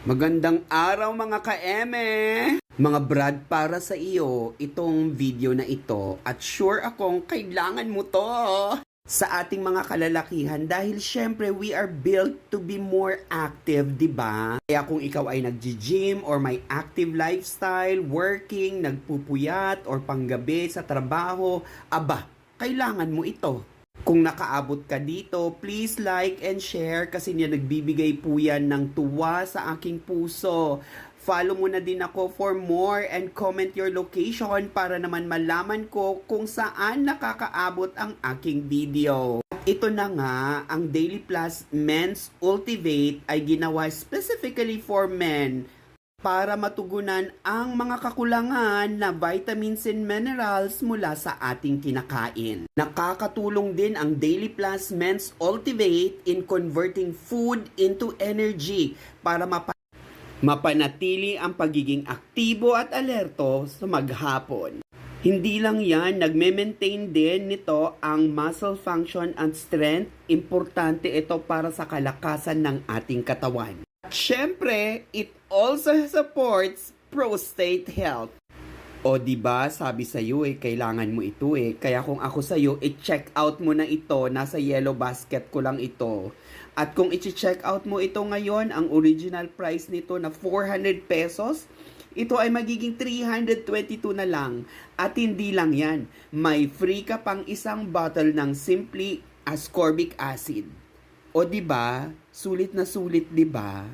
Magandang araw mga ka-eme! Mga Brad, para sa iyo itong video na ito at sure akong kailangan mo to sa ating mga kalalakihan dahil syempre we are built to be more active, di ba? Kaya kung ikaw ay nagji-gym or may active lifestyle, working, nagpupuyat or panggabi sa trabaho, aba, kailangan mo ito. Kung nakaabot ka dito, please like and share kasi niya nagbibigay po yan ng tuwa sa aking puso. Follow mo na din ako for more and comment your location para naman malaman ko kung saan nakakaabot ang aking video. At ito na nga, ang Daily Plus Men's Ultivate ay ginawa specifically for men para matugunan ang mga kakulangan na vitamins and minerals mula sa ating kinakain. Nakakatulong din ang Daily Plus Men's Ultivate in converting food into energy para mapanatili ang pagiging aktibo at alerto sa maghapon. Hindi lang yan, nagme-maintain din nito ang muscle function and strength. Importante ito para sa kalakasan ng ating katawan. Siyempre, it also supports prostate health. O diba, sabi sa iyo kailangan mo ito Kaya kung ako sa iyo, i-check out mo na ito. Nasa yellow basket ko lang ito. At kung i-check out mo ito ngayon, ang original price nito na 400 pesos, ito ay magiging 322 na lang. At hindi lang yan, may free ka pang isang bottle ng Simply Ascorbic Acid. O diba, sulit na sulit diba?